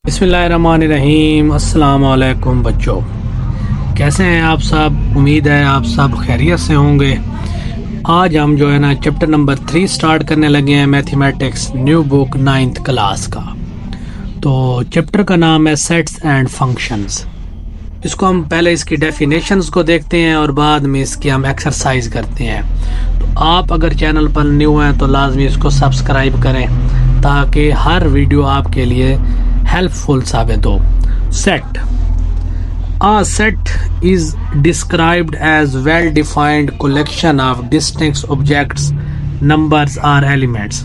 बिस्मिल्लाहिर्रहमानिर्रहीम। अस्सलाम वालेकुम बच्चों, कैसे हैं आप सब? उम्मीद है आप सब खैरियत से होंगे। आज हम जो है ना चैप्टर नंबर 3 स्टार्ट करने लगे हैं, mathematics new book 9th class का। तो चैप्टर का नाम है सेट्स एंड फंक्शंस। इसको हम पहले इसकी डेफिनेशंस को देखते हैं और बाद में इसकी हम एक्सरसाइज करते हैं। तो आप अगर चैनल पर न्यू हैं तो लाजमी इसको सब्सक्राइब करें ताकि हर वीडियो आपके लिए हेल्पफुल साबित हो। Set A set is described as well-defined collection of distinct objects, numbers or elements,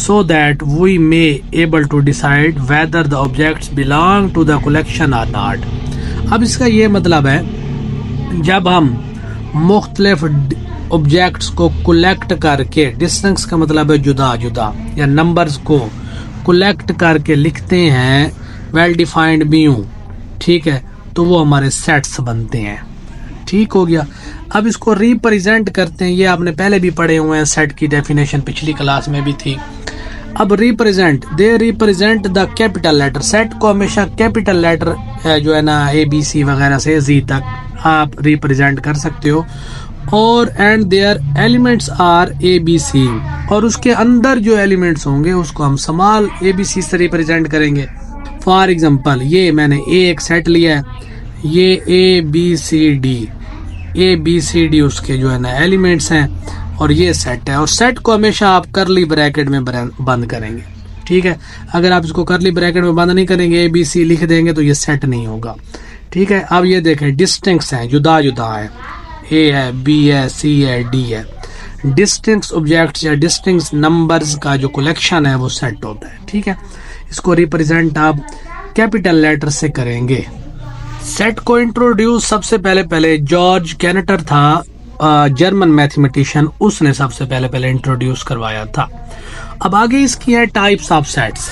so that we may able to decide whether the objects belong to the collection or not. अब इसका ये मतलब है, जब हम मुख्तलिफ ऑब्जेक्ट्स को collect करके, डिस्टिंक्ट का मतलब है जुदा जुदा, या नंबर्स को कलेक्ट करके लिखते हैं वेल डिफाइंड भी हूँ, ठीक है, तो वो हमारे सेट्स बनते हैं। ठीक हो गया। अब इसको रिप्रेजेंट करते हैं, ये आपने पहले भी पढ़े हुए हैं, सेट की डेफिनेशन पिछली क्लास में भी थी। अब represent, they represent the capital letter. Set को हमेशा कैपिटल लेटर जो है ना ABC वगैरह से Z तक आप रिप्रेजेंट कर सकते हो, और and their elements are ABC, और उसके अंदर जो एलिमेंट्स होंगे उसको हम स्मॉल ABC से रिप्रेजेंट करेंगे। फॉर एग्जांपल, ये मैंने एक सेट लिया है, ये ABCD उसके जो है ना एलिमेंट्स हैं, और ये सेट है। और सेट को हमेशा आप करली ब्रैकेट में बंद करेंगे, ठीक है। अगर आप इसको करली ब्रैकेट में बंद नहीं करेंगे, ABC लिख देंगे, तो ये सेट नहीं होगा, ठीक है। अब ये देखें, डिस्टिंक्ट्स हैं, जुदा जुदा है, A है, B है, C है, D है। डिस्टिंक्ट ऑब्जेक्ट्स या डिस्टिंक्ट नंबर्स का जो कलेक्शन है वो सेट होता है, ठीक है। इसको रिप्रेजेंट आप कैपिटल लेटर से करेंगे। सेट को इंट्रोड्यूस सबसे पहले जॉर्ज कैनेटर था, जर्मन मैथमेटिशियन, उसने सबसे पहले इंट्रोड्यूस करवाया था। अब आगे इसकी है types of sets.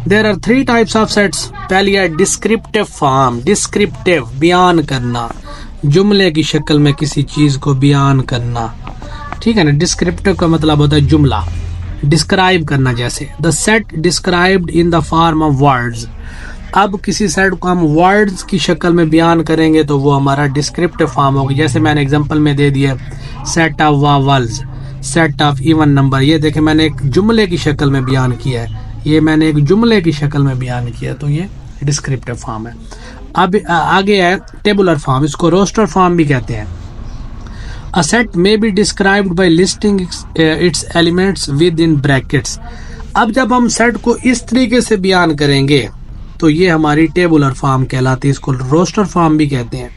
There are 3 types of sets. पहली है डिस्क्रिप्टिव फॉर्म। डिस्क्रिप्टिव, बयान करना, जुमले की शक्ल में किसी चीज को बयान करना, ठीक है ना। डिस्क्रिप्टिव का मतलब होता है जुमला, डिस्क्राइब करना, जैसे the set described in the form of words. अब किसी सेट को हम वर्ड्स की शक्ल में बयान करेंगे तो वो हमारा डिस्क्रिप्टिव फॉर्म होगी। जैसे मैंने एग्जांपल में दे दिया, set of vowels, set of even number. ये देखें, मैंने एक जुमले की शक्ल में बयान किया है, ये मैंने एक जुमले की शक्ल में बयान किया, तो ये डिस्क्रिप्टिव फॉर्म है। अब आगे है टेबुलर फॉर्म, इसको रोस्टर फॉर्म भी कहते हैं। A set may be described by listing its elements within brackets. अब जब हम सेट को इस तरीके से बयान करेंगे तो ये हमारी टेबुलर फॉर्म कहलाती है, इसको रोस्टर फॉर्म भी कहते हैं।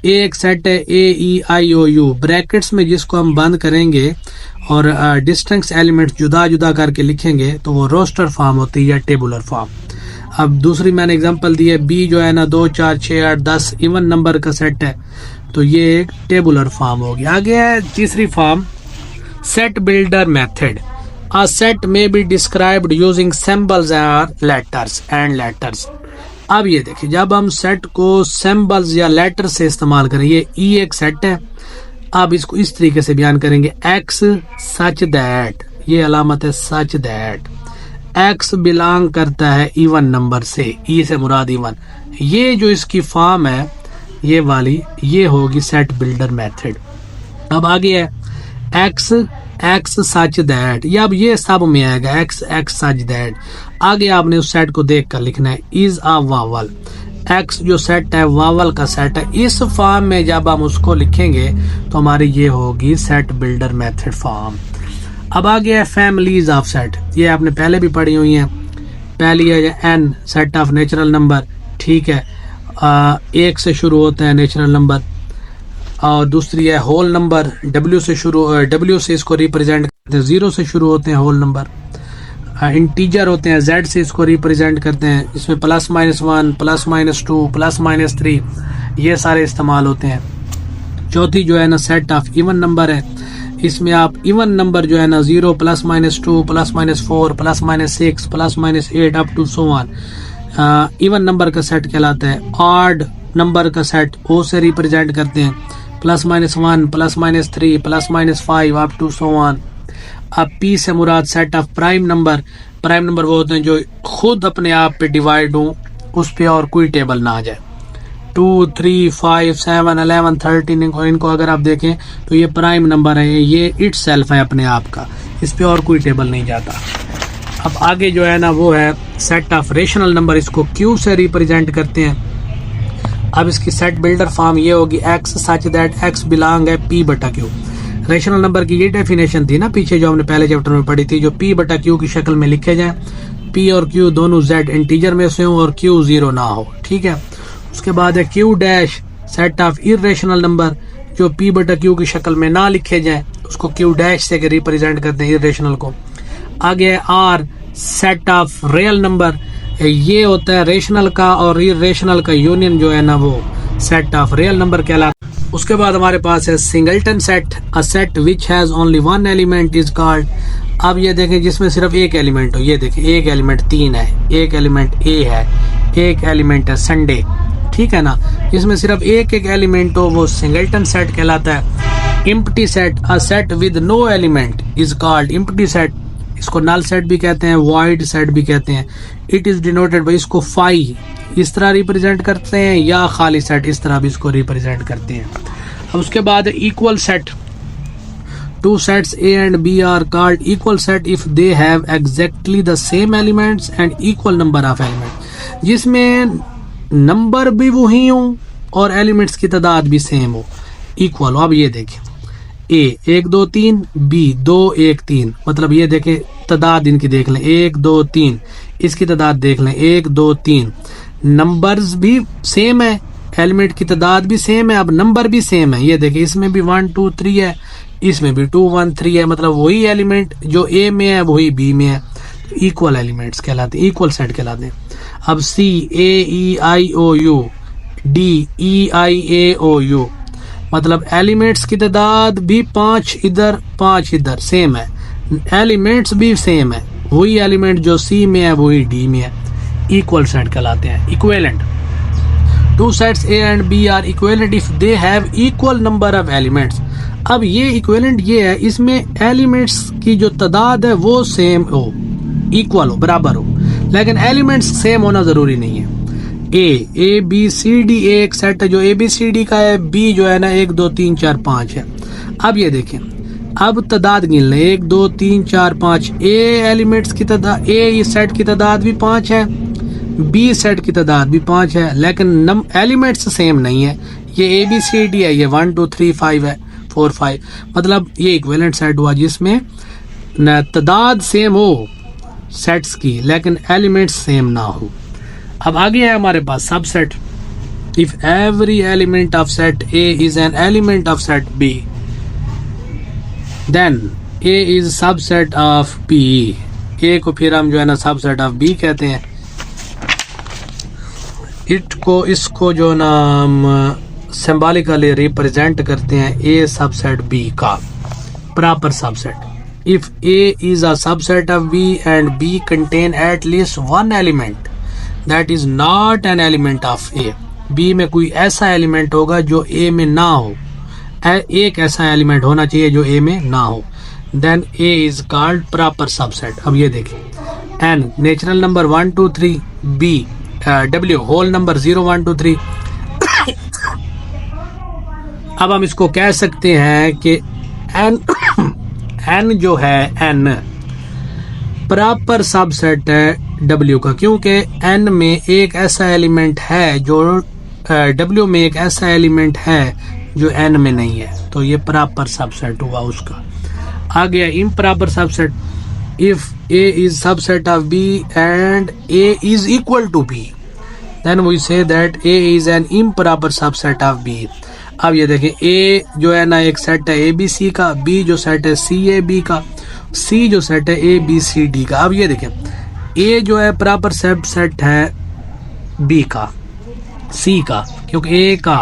एक सेट है AEIOU, ब्रैकेट्स में जिसको हम बंद करेंगे और डिस्टिंक्ट एलिमेंट्स जुदा जुदा करके लिखेंगे तो वो रोस्टर फॉर्म होती है या टेबुलर फॉर्म। अब दूसरी मैंने एग्जांपल दी है, B जो है ना 2 4 6 8 10 इवन नंबर का सेट है, तो ये एक टेबुलर फॉर्म होगी। आगे है तीसरी form, set builder method. A set may be described using symbols or letters and letters. अब ये देखिए, जब हम सेट को सिंबल्स या लेटर से इस्तेमाल करें, ये E एक सेट है, अब इसको इस तरीके से बयान करेंगे, X such that, ये अलामत है सच दैट, X बिलोंग करता है इवन नंबर से, E से मुराद इवन। ये जो इसकी फॉर्म है ये वाली, ये होगी सेट बिल्डर मेथड। अब आगे है X सच दैट, ये अब ये सब में आएगा, X सच दैट। आगे आपने उस सेट को देख कर लिखना है, इज अ वावल। X जो सेट है वावल का सेट है, इस फॉर्म में जब हम उसको लिखेंगे तो हमारी ये होगी सेट बिल्डर मेथड फॉर्म। अब आगे है फैमिलीज ऑफ सेट, ये आपने पहले भी पढ़ी हुई हैं। पहली है N, set of natural number, ठीक है, 1 से शुरू होते हैं नेचुरल नंबर। और दूसरी है होल नंबर, W से इसको रिप्रेजेंट करते हैं, 0 से शुरू होते हैं होल नंबर। इंटीजर होते हैं, Z से इसको रिप्रेजेंट करते हैं, इसमें +-1 +-2 +-3 ये सारे इस्तेमाल होते हैं। चौथी जो है ना सेट ऑफ इवन नंबर है, इसमें आप इवन नंबर जो है ना 0 +-2 +-4 +-6 +-8 up to so on even number का सेट कहलाता है। ऑड नंबर का सेट O से रिप्रेजेंट करते हैं, +-1 +-3 +-5 अप टू सो ऑन। अब P से मुराद set of prime number, prime number वो होते हैं जो खुद अपने आप पे डिवाइड हो, उस पे और कोई टेबल ना आ जाए। 2, 3, 5, 7, 11, 13 इनको अगर आप देखें तो ये प्राइम नंबर है, ये इट सेल्फ है अपने आप का, इस पे और कोई टेबल नहीं जाता। अब आगे जो है ना वो है सेट ऑफ रेशनल नंबर, इसको क्यू से रिप्रेजेंट करते हैं। अब इसकी सेट बिल्डर फॉर्म ये होगी x such that x belong है पी बटा क्यू। रेशनल नंबर की ये डेफिनेशन थी ना पीछे जो हमने पहले चैप्टर में पढ़ी थी, जो पी बटा क्यू की शक्ल में लिखे जाए, पी और क्यू दोनों जेड इंटीजर में से हो और क्यू 0 ना हो, ठीक है। उसके बाद है Q dash set of irrational number, जो पी बटा क्यू की शक्ल में ना लिखे जाए उसको क्यू डैश से रिप्रेजेंट करते हैं इरेशनल को। आगे है R set of real number, ये होता है रेशनल का और इरेशनल का यूनियन जो है ना वो सेट ऑफ रियल नंबर कहलाता है। उसके बाद हमारे पास है singleton set, a set which has only one element is called. अब ये देखें जिसमें सिर्फ एक एलिमेंट हो, ये देखें एक एलिमेंट 3 है, एक एलिमेंट ए है, एक एलिमेंट है संडे, ठीक है ना। इसमें सिर्फ एक एलिमेंट हो वो सिंगलटन सेट कहलाता है। Empty set, a set with no element is called empty set. इसको नल सेट भी कहते हैं, वॉइड सेट भी कहते हैं। इट इज डिनोटेड बाय, इसको फाई इस तरह रिप्रेजेंट करते हैं या खाली सेट इस तरह भी इसको रिप्रेजेंट करते हैं। अब उसके बाद equal set, two sets A and B are called equal set if they have exactly the same elements and equal number of element, जिसमें नंबर भी वही हो और एलिमेंट्स की तादाद भी सेम हो, इक्वल हो। अब ये देखें ए 1 2 3, बी 2 1 3, मतलब ये देखें तादाद इनकी देख लें 1 2 3, इसकी तादाद देख लें 1 2 3, नंबर्स भी सेम है, एलिमेंट की तादाद भी सेम है, अब नंबर भी सेम है। ये देखिए इसमें भी 1 2 3 है, इसमें भी 2 1 3 है, मतलब वही एलिमेंट जो ए में है वही बी में है, तो इक्वल एलिमेंट्स कहलाते हैं, इक्वल सेट कहलाते हैं। अब C A E I O U, D E I A O U, मतलब एलिमेंट्स की तादाद भी 5 इधर 5 इधर सेम है, एलिमेंट्स भी सेम है, वही एलिमेंट जो सी में है वही डी में है, इक्वल सेट कहलाते हैं। Equivalent, two sets A and B are equivalent if they have equal number of elements. अब ये इक्विवेलेंट ये है, इसमें एलिमेंट्स की जो तादाद है वो सेम हो, इक्वल हो, बराबर हो, लेकिन एलिमेंट्स सेम होना जरूरी नहीं है। ए बी सी डी एक सेट है जो ए बी सी डी का है, बी जो है ना 1 2 3 4 5 है। अब ये देखें, अब तादाद गिन लें 1 2 3 4 5, ए एलिमेंट्स की तादाद, ए सेट की तादाद भी 5 है, बी सेट की तादाद भी 5 है, लेकिन एलिमेंट्स सेम नहीं है। ये ए बी सी डी है, ये 1 2 3 5 है, 4 5, मतलब ये इक्विवेलेंट सेट हुआ जिसमें तादाद सेम हो सेट्स की लेकिन एलिमेंट्स सेम ना हो। अब आगे है हमारे पास subset, if every element of set A is an element of set B then A is subset of B. A को फिर हम जो है ना सबसेट ऑफ बी कहते हैं। इसको जो ना हम सिंबॉलिकली रिप्रेजेंट करते हैं ए सबसेट बी का proper subset. If A is a subset of B and B contain at least one element that is not an element of A, B में कोई ऐसा एलिमेंट होगा जो ए में ना हो, एक ऐसा एलिमेंट होना चाहिए जो ए में ना हो, then A is called proper subset. अब ये देखें, N natural number 1 2 3, B W whole number 0 1 2 3। अब हम इसको कह सकते हैं कि एन जो है एन प्रॉपर सबसेट है डब्ल्यू का, क्योंकि एन में एक ऐसा एलिमेंट है जो डब्ल्यू में एक ऐसा एलिमेंट है जो एन में नहीं है, तो ये प्रॉपर सबसेट हुआ उसका। आ गया improper subset, if A is subset of B and A is equal to B then we say that A is an improper subset of B. अब ये देखें, ए जो है ना एक सेट है ए बी सी का, बी जो सेट है सी ए बी का, सी जो सेट है ए बी सी डी का। अब ये देखें, ए जो है प्रॉपर सबसेट है बी का, सी का, क्योंकि ए का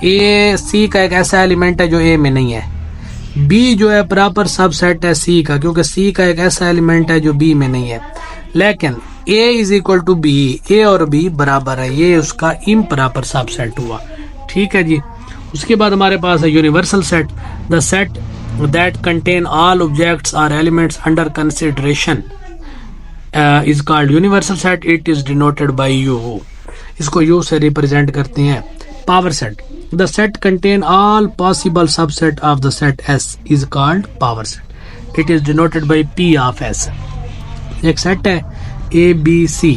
ए सी का एक ऐसा एलिमेंट है जो ए में नहीं है। बी जो है प्रॉपर सबसेट है सी का, क्योंकि सी का एक ऐसा एलिमेंट है जो बी में नहीं है। लेकिन ए इज इक्वल टू बी, ए और बी बराबर है, ये उसका इम्प्रॉपर सबसेट हुआ। ठीक है जी। उसके बाद हमारे पास है universal set, the set that contain all objects और elements under consideration is called universal set, it is denoted by U. इसको यू से रिप्रेजेंट करते हैं। Power set, the set contain all possible subset of the set S is called power set, it is denoted by P of S. एक set है A B C,